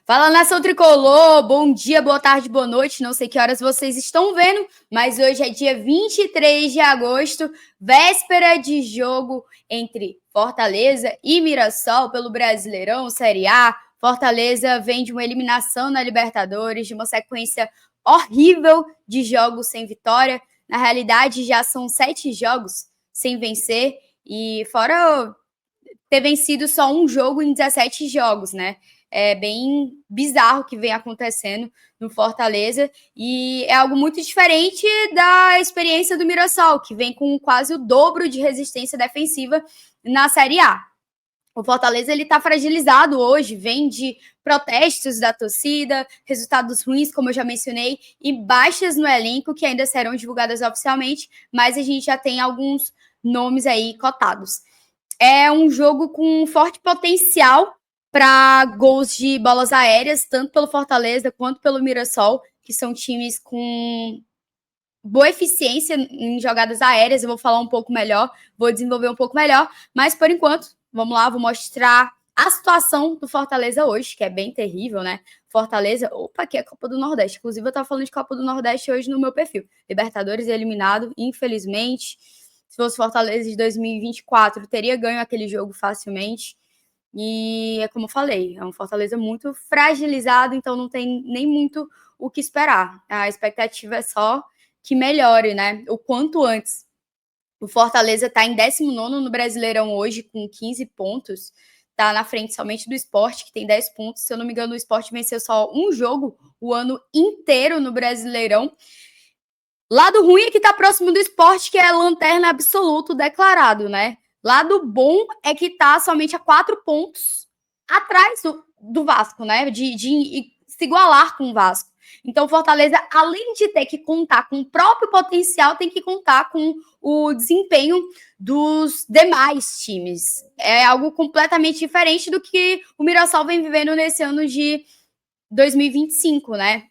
Fala, nação tricolor, bom dia, boa tarde, boa noite, não sei que horas vocês estão vendo, mas hoje é dia 23 de agosto, véspera de jogo entre Fortaleza e Mirassol pelo Brasileirão Série A. Fortaleza vem de uma eliminação na Libertadores, de uma sequência horrível de jogos sem vitória. Na realidade, já são 7 jogos sem vencer, e fora ter vencido só um jogo em 17 jogos, né? É bem bizarro o que vem acontecendo no Fortaleza e é algo muito diferente da experiência do Mirassol, que vem com quase o dobro de resistência defensiva na Série A. O Fortaleza ele está fragilizado hoje, vem de protestos da torcida, resultados ruins, como eu já mencionei, e baixas no elenco que ainda serão divulgadas oficialmente, mas a gente já tem alguns nomes aí cotados. É um jogo com forte potencial para gols de bolas aéreas, tanto pelo Fortaleza quanto pelo Mirassol, que são times com boa eficiência em jogadas aéreas. Eu vou falar um pouco melhor, vou desenvolver um pouco melhor, mas por enquanto, vamos lá, vou mostrar a situação do Fortaleza hoje, que é bem terrível, né? Fortaleza, aqui é a Copa do Nordeste. Inclusive, eu tava falando de Copa do Nordeste hoje no meu perfil. Libertadores eliminado, infelizmente. Se fosse Fortaleza de 2024, teria ganho aquele jogo facilmente. E é como eu falei, é um Fortaleza muito fragilizado, então não tem nem muito o que esperar. A expectativa é só que melhore, né? O quanto antes. O Fortaleza está em 19º no Brasileirão hoje, com 15 pontos. Está na frente somente do Sport, que tem 10 pontos. Se eu não me engano, o Sport venceu só um jogo o ano inteiro no Brasileirão. Lado ruim é que está próximo do Sport, que é lanterna absoluto declarado, né? Lado bom é que está somente a 4 pontos atrás do Vasco, né? De se igualar com o Vasco. Então, Fortaleza, além de ter que contar com o próprio potencial, tem que contar com o desempenho dos demais times. É algo completamente diferente do que o Mirassol vem vivendo nesse ano de 2025, né?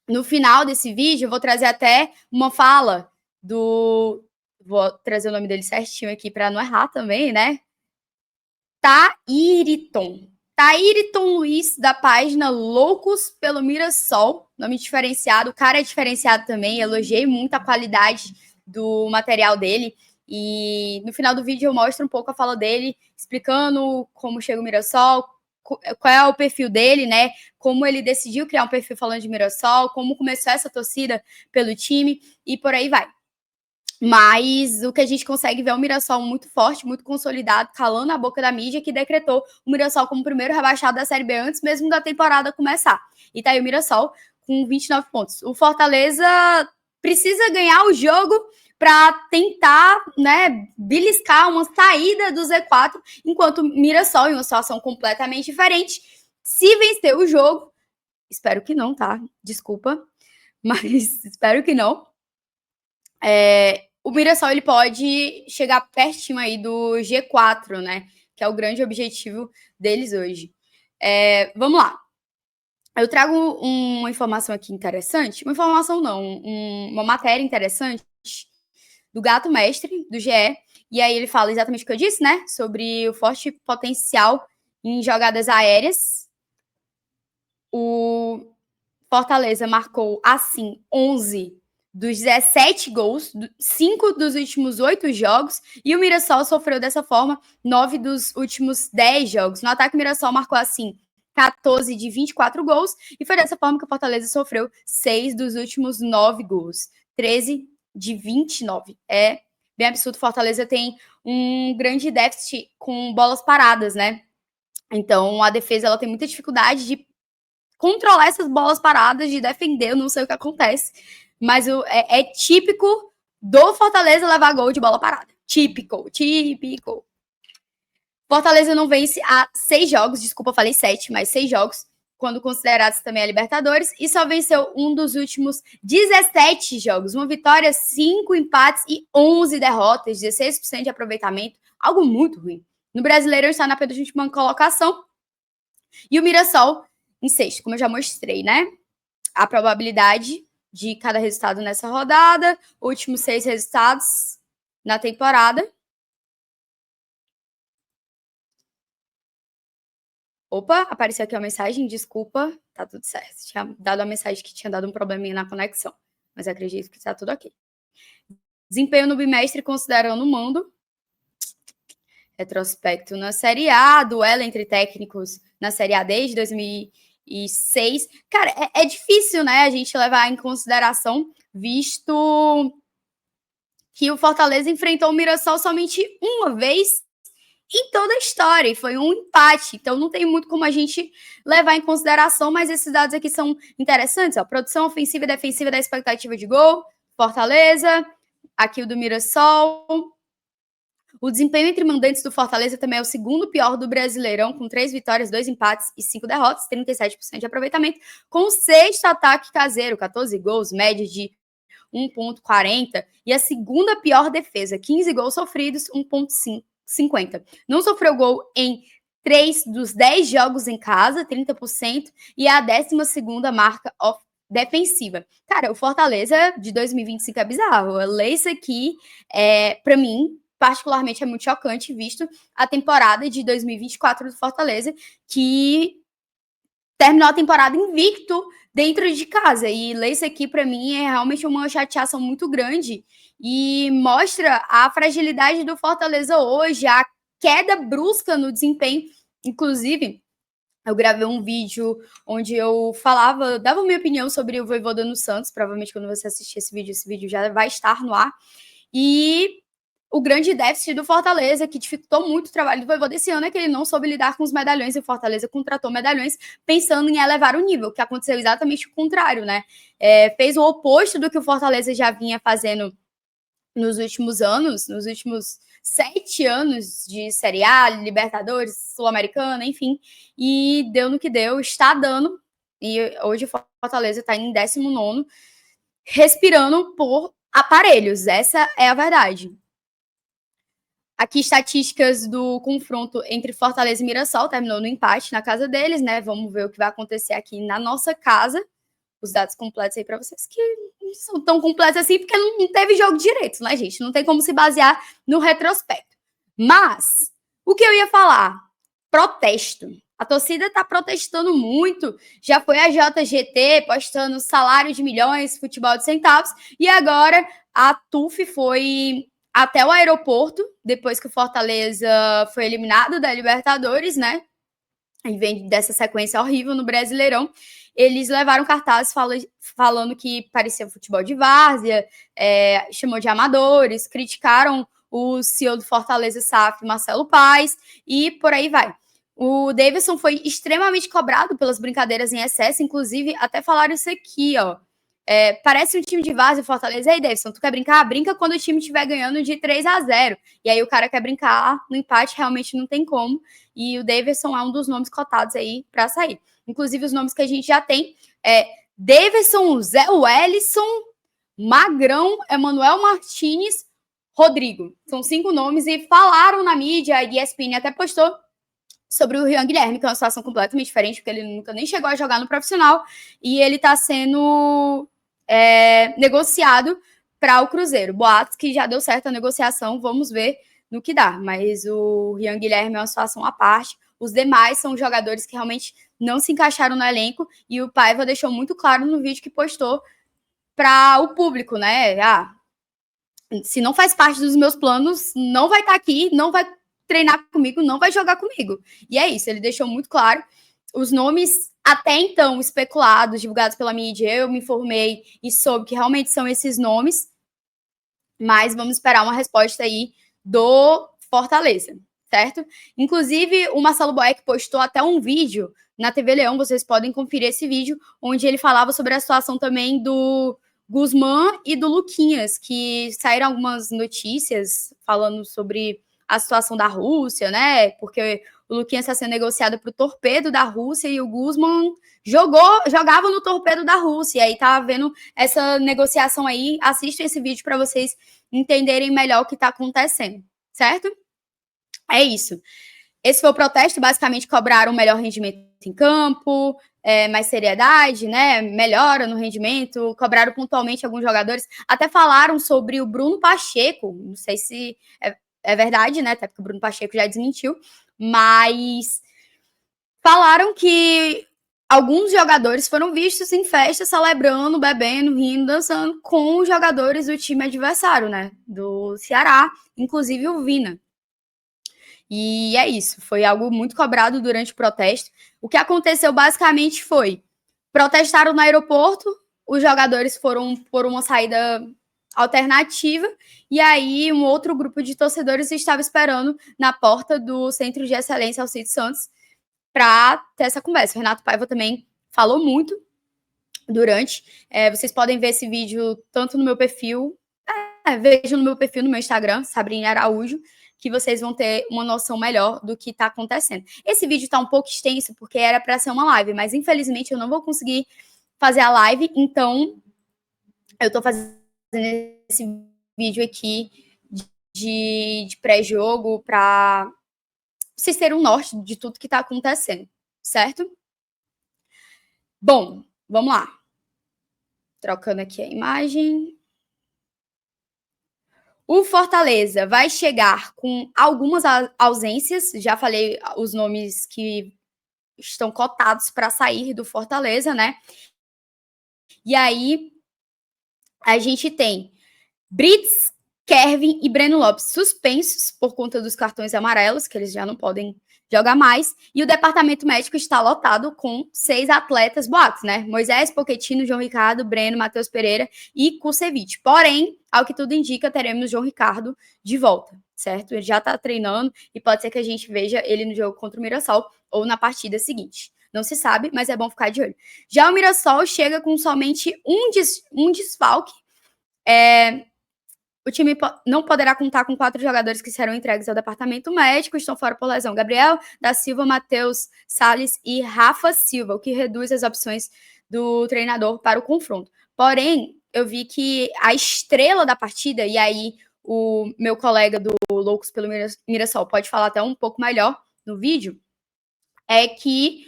No final desse vídeo, eu vou trazer até uma fala do... Vou trazer o nome dele certinho aqui para não errar também, né? Taíriton Luiz, da página Loucos pelo Mirassol. Nome diferenciado. O cara é diferenciado também. Elogiei muito a qualidade do material dele. E no final do vídeo eu mostro um pouco a fala dele, explicando como chega o Mirassol, qual é o perfil dele, né? Como ele decidiu criar um perfil falando de Mirassol, como começou essa torcida pelo time e por aí vai. Mas o que a gente consegue ver é um Mirassol muito forte, muito consolidado, calando a boca da mídia, que decretou o Mirassol como o primeiro rebaixado da Série B antes mesmo da temporada começar. E tá aí o Mirassol com 29 pontos. O Fortaleza precisa ganhar o jogo para tentar, né, beliscar uma saída do Z4, enquanto o Mirassol, em uma situação completamente diferente, se vencer o jogo, espero que não, tá? Desculpa, mas espero que não. O Mirassol ele pode chegar pertinho aí do G4, né? Que é o grande objetivo deles hoje. Vamos lá. Eu trago uma informação aqui interessante. Uma informação não, uma matéria interessante do Gato Mestre, do GE. E aí ele fala exatamente o que eu disse, né? Sobre o forte potencial em jogadas aéreas. O Fortaleza marcou, assim, 11 dos 17 gols, 5 dos últimos 8 jogos, e o Mirassol sofreu dessa forma 9 dos últimos 10 jogos. No ataque, o Mirassol marcou, assim, 14 de 24 gols, e foi dessa forma que o Fortaleza sofreu 6 dos últimos 9 gols. 13 de 29. É bem absurdo. O Fortaleza tem um grande déficit com bolas paradas, né? Então, a defesa ela tem muita dificuldade de controlar essas bolas paradas, de defender, eu não sei o que acontece, mas é típico do Fortaleza levar gol de bola parada. Típico. Fortaleza não vence há 6 jogos, desculpa, falei 7, mas 6 jogos, quando considerados também a Libertadores, e só venceu um dos últimos 17 jogos. Uma vitória, 5 empates e 11 derrotas, 16% de aproveitamento, algo muito ruim. No Brasileiro está na penúltima colocação, e o Mirassol em sexto, como eu já mostrei, né? A probabilidade de cada resultado nessa rodada, últimos 6 resultados na temporada. Opa, apareceu aqui uma mensagem, desculpa, tá tudo certo. Tinha dado a mensagem que tinha dado um probleminha na conexão, mas acredito que tá tudo ok. Desempenho no bimestre considerando o mundo. Retrospecto na Série A, duelo entre técnicos na Série A desde 2006. Cara, é difícil, né, a gente levar em consideração, visto que o Fortaleza enfrentou o Mirassol somente uma vez em toda a história, e foi um empate. Então não tem muito como a gente levar em consideração, mas esses dados aqui são interessantes. Ó. Produção ofensiva e defensiva da expectativa de gol, Fortaleza, aqui o do Mirassol. O desempenho entre mandantes do Fortaleza também é o segundo pior do Brasileirão, com 3 vitórias, 2 empates e 5 derrotas, 37% de aproveitamento, com o sexto ataque caseiro, 14 gols, média de 1,40, e a segunda pior defesa, 15 gols sofridos, 1,50. Não sofreu gol em 3 dos 10 jogos em casa, 30%, e a 12ª marca defensiva. Cara, o Fortaleza de 2025 é bizarro. Eu leio isso aqui, para mim, particularmente é muito chocante, visto a temporada de 2024 do Fortaleza, que terminou a temporada invicto dentro de casa. E ler isso aqui, para mim, é realmente uma chateação muito grande e mostra a fragilidade do Fortaleza hoje, a queda brusca no desempenho. Inclusive, eu gravei um vídeo onde eu falava, dava minha opinião sobre o Vojvoda no Santos. Provavelmente, quando você assistir esse vídeo já vai estar no ar. E o grande déficit do Fortaleza, que dificultou muito o trabalho do Vojvoda esse ano, é que ele não soube lidar com os medalhões, e o Fortaleza contratou medalhões pensando em elevar o nível, que aconteceu exatamente o contrário, né? Fez o oposto do que o Fortaleza já vinha fazendo nos últimos anos, nos últimos 7 anos de Série A, Libertadores, Sul-Americana, enfim, e deu no que deu, está dando, e hoje o Fortaleza está em 19º, respirando por aparelhos, essa é a verdade. Aqui, estatísticas do confronto entre Fortaleza e Mirassol, terminou no empate na casa deles, né? Vamos ver o que vai acontecer aqui na nossa casa. Os dados completos aí para vocês, que não são tão completos assim, porque não teve jogo direito, né, gente? Não tem como se basear no retrospecto. Mas, o que eu ia falar? Protesto. A torcida tá protestando muito. Já foi a JGT postando salário de milhões, futebol de centavos, e agora a TUF foi até o aeroporto, depois que o Fortaleza foi eliminado da Libertadores, né? E vem dessa sequência horrível no Brasileirão. Eles levaram cartazes falando que parecia futebol de várzea, chamou de amadores, criticaram o CEO do Fortaleza SAF, Marcelo Paes, e por aí vai. O Davidson foi extremamente cobrado pelas brincadeiras em excesso, inclusive até falaram isso aqui, ó. Parece um time de várzea, Fortaleza. Ei, Davidson, tu quer brincar? Brinca quando o time estiver ganhando de 3-0. E aí o cara quer brincar no empate, realmente não tem como. E o Davidson é um dos nomes cotados aí para sair. Inclusive, os nomes que a gente já tem é Davidson, Zé Wellison, Magrão, Emanuel Martins, Rodrigo. São 5 nomes e falaram na mídia, a ESPN até postou sobre o Rian Guilherme, que é uma situação completamente diferente, porque ele nunca nem chegou a jogar no profissional e ele está sendo negociado para o Cruzeiro. Boatos que já deu certo a negociação, vamos ver no que dá. Mas o Rian Guilherme é uma situação à parte. Os demais são jogadores que realmente não se encaixaram no elenco e o Paiva deixou muito claro no vídeo que postou para o público, né? Se não faz parte dos meus planos, não vai estar aqui, não vai treinar comigo, não vai jogar comigo. E é isso, ele deixou muito claro. Os nomes até então especulados, divulgados pela mídia, eu me informei e soube que realmente são esses nomes, mas vamos esperar uma resposta aí do Fortaleza, certo? Inclusive, o Marcelo Boeck postou até um vídeo na TV Leão, vocês podem conferir esse vídeo, onde ele falava sobre a situação também do Guzmán e do Luquinhas, que saíram algumas notícias falando sobre a situação da Rússia, né? Porque o Luquinhas está sendo negociado para o torpedo da Rússia e o Guzmán jogava no torpedo da Rússia. E aí tá havendo essa negociação aí. Assistam esse vídeo para vocês entenderem melhor o que está acontecendo, certo? É isso. Esse foi o protesto, basicamente cobraram um melhor rendimento em campo, mais seriedade, né? Melhora no rendimento, cobraram pontualmente alguns jogadores, até falaram sobre o Bruno Pacheco, não sei se é verdade, né? Até porque o Bruno Pacheco já desmentiu, mas falaram que alguns jogadores foram vistos em festas celebrando, bebendo, rindo, dançando com os jogadores do time adversário, né? Do Ceará, inclusive o Vina. E é isso, foi algo muito cobrado durante o protesto. O que aconteceu basicamente foi: protestaram no aeroporto, os jogadores foram por uma saída alternativa, e aí um outro grupo de torcedores estava esperando na porta do Centro de Excelência Alcides Santos para ter essa conversa. O Renato Paiva também falou muito durante. Vocês podem ver esse vídeo tanto no meu perfil, vejam no meu perfil no meu Instagram, Sabrina Araújo, que vocês vão ter uma noção melhor do que está acontecendo. Esse vídeo está um pouco extenso, porque era para ser uma live, mas infelizmente eu não vou conseguir fazer a live, então eu estou fazendo esse vídeo aqui de pré-jogo para vocês terem um norte de tudo que está acontecendo, certo? Bom, vamos lá. Trocando aqui a imagem. O Fortaleza vai chegar com algumas ausências. Já falei os nomes que estão cotados para sair do Fortaleza, né? E aí, a gente tem Brits, Kervin e Breno Lopes suspensos por conta dos cartões amarelos, que eles já não podem jogar mais. E o departamento médico está lotado com 6 atletas boatos, né? Moisés, Pochettino, João Ricardo, Breno, Matheus Pereira e Kusevich. Porém, ao que tudo indica, teremos João Ricardo de volta, certo? Ele já está treinando e pode ser que a gente veja ele no jogo contra o Mirassol ou na partida seguinte. Não se sabe, mas é bom ficar de olho. Já o Mirassol chega com somente um desfalque. O time não poderá contar com 4 jogadores que serão entregues ao departamento médico. Estão fora por lesão: Gabriel da Silva, Matheus Salles e Rafa Silva, o que reduz as opções do treinador para o confronto. Porém, eu vi que a estrela da partida, e aí o meu colega do Loucos pelo Mirassol pode falar até um pouco melhor no vídeo, é que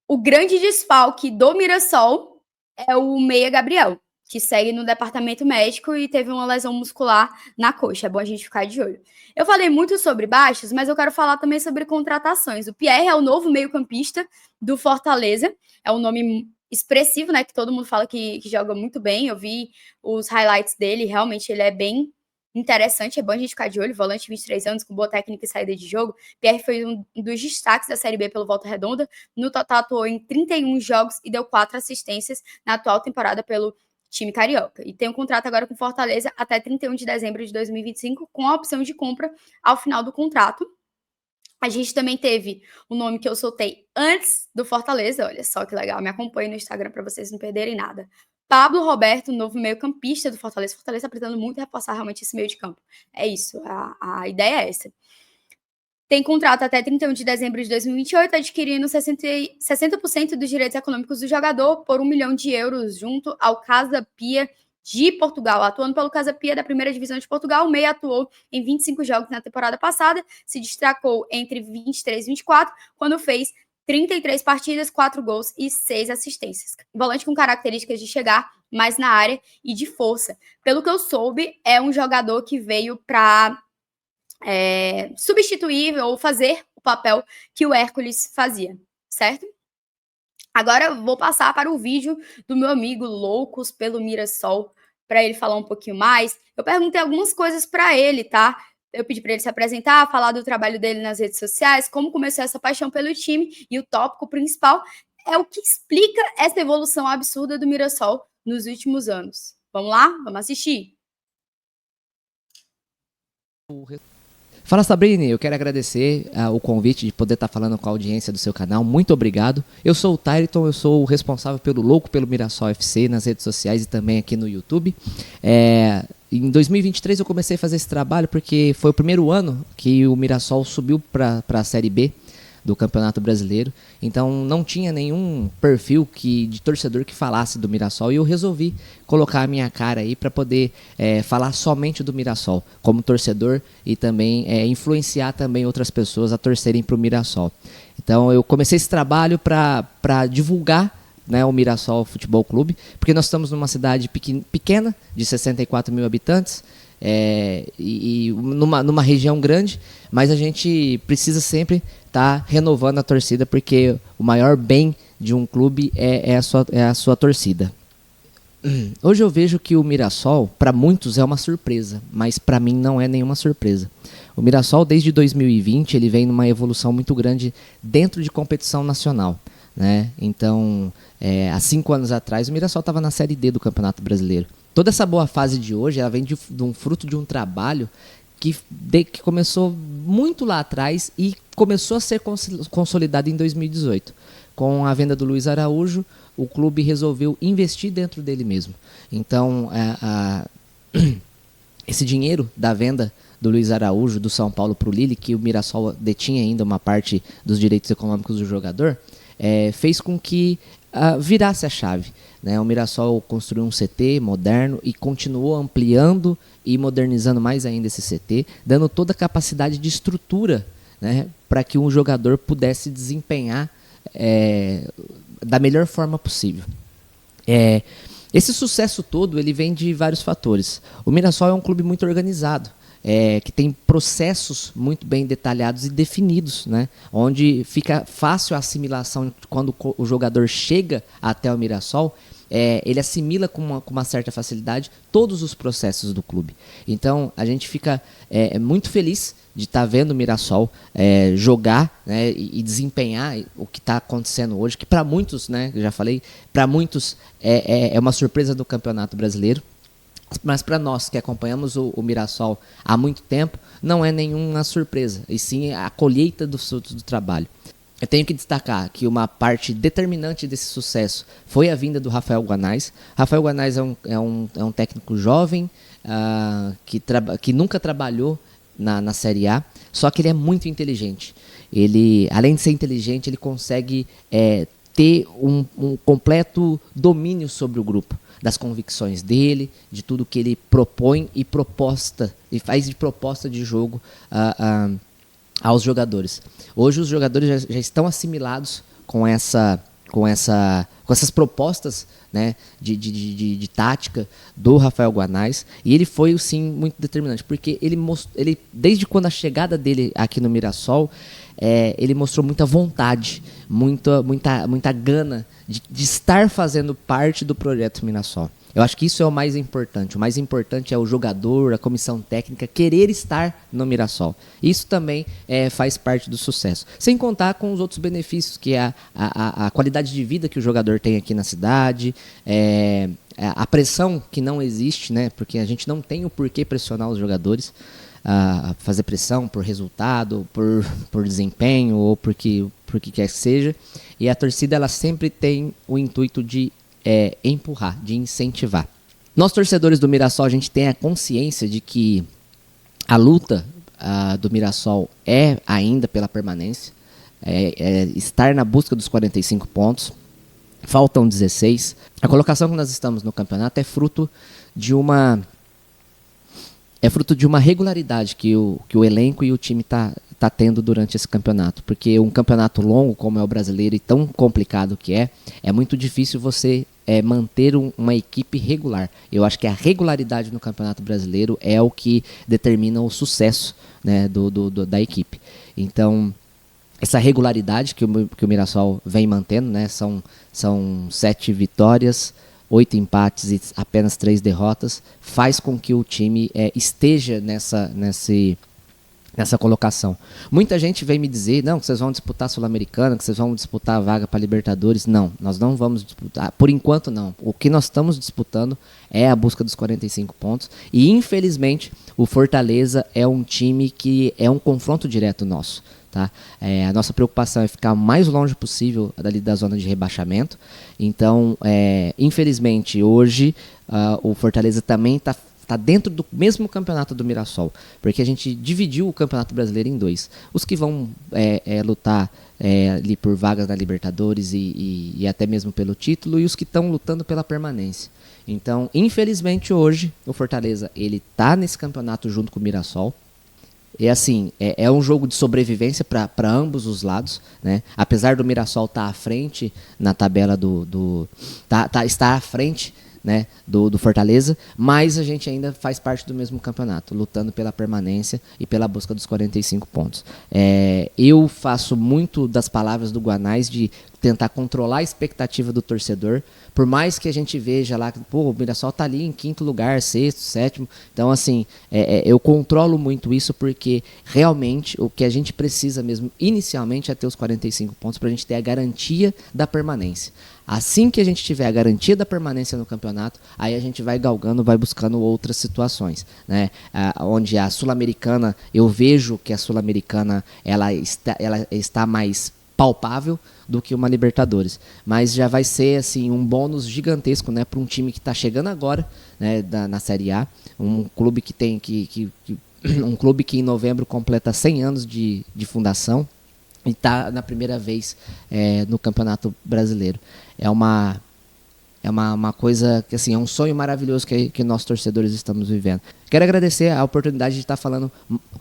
o grande desfalque do Mirassol é o meia Gabriel, que segue no departamento médico e teve uma lesão muscular na coxa. É bom a gente ficar de olho. Eu falei muito sobre baixas, mas eu quero falar também sobre contratações. O Pierre é o novo meio-campista do Fortaleza. É um nome expressivo, né? Que todo mundo fala que joga muito bem. Eu vi os highlights dele, realmente ele é bem interessante. É bom a gente ficar de olho. Volante de 23 anos, com boa técnica e saída de jogo. Pierre foi um dos destaques da Série B pelo Volta Redonda. No total, atuou em 31 jogos e deu 4 assistências na atual temporada pelo time carioca. E tem um contrato agora com Fortaleza até 31 de dezembro de 2025, com a opção de compra ao final do contrato. A gente também teve o nome que eu soltei antes do Fortaleza. Olha só que legal, me acompanhe no Instagram para vocês não perderem nada. Pablo Roberto, novo meio-campista do Fortaleza. Fortaleza está precisando muito reforçar realmente esse meio de campo. É isso, a ideia é essa. Tem contrato até 31 de dezembro de 2028, adquirindo 60% dos direitos econômicos do jogador por 1 milhão de euros, junto ao Casa Pia de Portugal. Atuando pelo Casa Pia da primeira divisão de Portugal, o meia atuou em 25 jogos na temporada passada, se destacou entre 23 e 24, quando fez 33 partidas, 4 gols e 6 assistências. Volante com características de chegar mais na área e de força. Pelo que eu soube, é um jogador que veio para substituir ou fazer o papel que o Hércules fazia, certo? Agora eu vou passar para o vídeo do meu amigo Loucos pelo Mirassol, para ele falar um pouquinho mais. Eu perguntei algumas coisas para ele, tá? Eu pedi para ele se apresentar, falar do trabalho dele nas redes sociais, como começou essa paixão pelo time, e o tópico principal é o que explica essa evolução absurda do Mirassol nos últimos anos. Vamos lá? Vamos assistir. Fala, Sabrina, eu quero agradecer o convite de poder estar falando com a audiência do seu canal. Muito obrigado. Eu sou o Tyriton, eu sou o responsável pelo Louco pelo Mirassol FC nas redes sociais e também aqui no YouTube. Em 2023 eu comecei a fazer esse trabalho porque foi o primeiro ano que o Mirassol subiu para a Série B do Campeonato Brasileiro, então não tinha nenhum perfil de torcedor que falasse do Mirassol, e eu resolvi colocar a minha cara aí para poder falar somente do Mirassol como torcedor e também influenciar também outras pessoas a torcerem para o Mirassol. Então eu comecei esse trabalho para divulgar, né, o Mirassol Futebol Clube, porque nós estamos numa cidade pequena, de 64 mil habitantes, e numa região grande, mas a gente precisa sempre tá renovando a torcida, porque o maior bem de um clube é a sua torcida. Hoje eu vejo que o Mirassol, para muitos, é uma surpresa, mas para mim não é nenhuma surpresa. O Mirassol, desde 2020, ele vem numa evolução muito grande dentro de competição nacional, né? Então, há 5 anos atrás, o Mirassol estava na Série D do Campeonato Brasileiro. Toda essa boa fase de hoje, ela vem de um fruto de um trabalho que começou muito lá atrás e começou a ser consolidado em 2018. Com a venda do Luiz Araújo, o clube resolveu investir dentro dele mesmo. Então, esse dinheiro da venda do Luiz Araújo, do São Paulo para o Lille, que o Mirassol detinha ainda uma parte dos direitos econômicos do jogador, fez com que virasse a chave, né? O Mirassol construiu um CT moderno e continuou ampliando e modernizando mais ainda esse CT, dando toda a capacidade de estrutura, né, para que um jogador pudesse desempenhar da melhor forma possível. Esse sucesso todo ele vem de vários fatores. O Mirassol é um clube muito organizado, que tem processos muito bem detalhados e definidos, né? Onde fica fácil a assimilação quando o jogador chega até o Mirassol. Ele assimila com uma certa facilidade todos os processos do clube. Então a gente fica muito feliz de estar vendo o Mirassol jogar, né, e desempenhar o que está acontecendo hoje, que para muitos, né, eu já falei, para muitos é uma surpresa do Campeonato Brasileiro. Mas para nós que acompanhamos o Mirassol há muito tempo, não é nenhuma surpresa, e sim a colheita dos frutos do trabalho. Eu tenho que destacar que uma parte determinante desse sucesso foi a vinda do Rafael Guanais. Rafael Guanais é um técnico jovem, que nunca trabalhou na Série A, só que ele é muito inteligente. Ele, além de ser inteligente, ele consegue ter um completo domínio sobre o grupo, das convicções dele, de tudo que ele propõe e faz de proposta de jogo aos jogadores. Hoje os jogadores já estão assimilados com essas propostas, né, de tática do Rafael Guanais, e ele foi sim muito determinante, porque ele desde quando a chegada dele aqui no Mirassol, ele mostrou muita vontade, muita gana de estar fazendo parte do projeto Mirassol. Eu acho que isso é o mais importante. O mais importante é o jogador, a comissão técnica querer estar no Mirassol. Isso também faz parte do sucesso. Sem contar com os outros benefícios, que é a qualidade de vida que o jogador tem aqui na cidade, a pressão que não existe, né? Porque a gente não tem o porquê pressionar os jogadores a fazer pressão por resultado, por desempenho ou por que quer que seja. E a torcida ela sempre tem o intuito de empurrar, de incentivar. Nós torcedores do Mirassol, a gente tem a consciência de que a luta do Mirassol é ainda pela permanência, estar na busca dos 45 pontos, faltam 16. A colocação que nós estamos no campeonato é fruto de uma regularidade que o elenco e o time tá tendo durante esse campeonato, porque um campeonato longo como é o brasileiro e tão complicado que é muito difícil você manter uma equipe regular. Eu acho que a regularidade no Campeonato Brasileiro é o que determina o sucesso, né, da equipe. Então, essa regularidade que o Mirassol vem mantendo, né, são 7 vitórias, 8 empates e apenas 3 derrotas, faz com que o time esteja nessa colocação. Muita gente vem me dizer, não, que vocês vão disputar a Sul-Americana, que vocês vão disputar a vaga para Libertadores. Não, nós não vamos disputar, por enquanto não. O que nós estamos disputando é a busca dos 45 pontos, e infelizmente o Fortaleza é um time que é um confronto direto nosso. Tá? A nossa preocupação é ficar o mais longe possível dali da zona de rebaixamento. Então, infelizmente, hoje o Fortaleza também está dentro do mesmo campeonato do Mirassol, porque a gente dividiu o Campeonato Brasileiro em 2. Os que vão lutar ali por vagas na Libertadores e até mesmo pelo título, e os que estão lutando pela permanência. Então, infelizmente, hoje o Fortaleza ele está nesse campeonato junto com o Mirassol. E assim, é um jogo de sobrevivência para ambos os lados, né? Apesar do Mirassol estar à frente na tabela estar à frente né, do Fortaleza, mas a gente ainda faz parte do mesmo campeonato, lutando pela permanência e pela busca dos 45 pontos. Eu faço muito das palavras do Guanais de tentar controlar a expectativa do torcedor, por mais que a gente veja lá que o Mirassol tá ali em 5º lugar, 6º, 7º, então assim, eu controlo muito isso porque realmente o que a gente precisa mesmo inicialmente é ter os 45 pontos para a gente ter a garantia da permanência. Assim que a gente tiver a garantia da permanência no campeonato, aí a gente vai galgando, vai buscando outras situações, né? Onde a Sul-Americana, eu vejo que a Sul-Americana ela está mais palpável do que uma Libertadores, mas já vai ser assim um bônus gigantesco, né, para um time que está chegando agora, né, na Série A, um clube que tem um clube que em novembro completa 100 anos de fundação e está na primeira vez no Campeonato Brasileiro. É uma coisa que assim, é um sonho maravilhoso que nós torcedores estamos vivendo. Quero agradecer a oportunidade de estar falando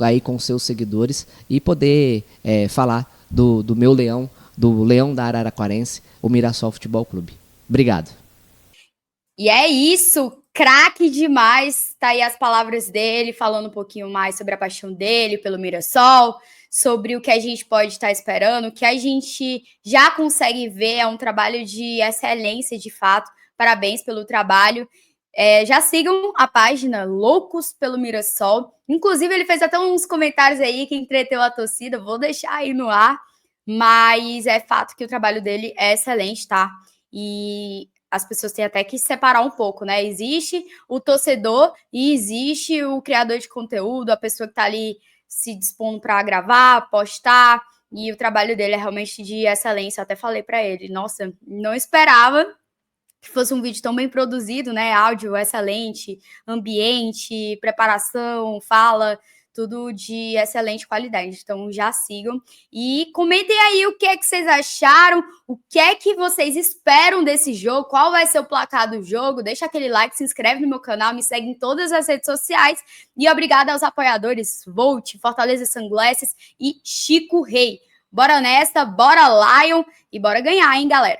aí com seus seguidores e poder falar do meu leão, do leão da Araraquarense, o Mirassol Futebol Clube. Obrigado. E é isso, craque demais. Tá aí as palavras dele, falando um pouquinho mais sobre a paixão dele pelo Mirassol, sobre o que a gente pode estar esperando, o que a gente já consegue ver, é um trabalho de excelência, de fato. Parabéns pelo trabalho. Já sigam a página Loucos pelo Mirassol. Inclusive, ele fez até uns comentários aí que entreteu a torcida. Vou deixar aí no ar. Mas é fato que o trabalho dele é excelente, tá? E as pessoas têm até que separar um pouco, né? Existe o torcedor e existe o criador de conteúdo, a pessoa que tá ali se dispondo para gravar, postar. E o trabalho dele é realmente de excelência. Eu até falei para ele, nossa, não esperava que fosse um vídeo tão bem produzido, né? Áudio excelente, ambiente, preparação, fala, tudo de excelente qualidade. Então já sigam e comentem aí o que é que vocês acharam, o que é que vocês esperam desse jogo, qual vai ser o placar do jogo. Deixa aquele like, se inscreve no meu canal, me segue em todas as redes sociais e obrigada aos apoiadores Volt, Fortaleza Sunglasses e Chico Rei. Bora nessa, bora Lion e bora ganhar, hein, galera?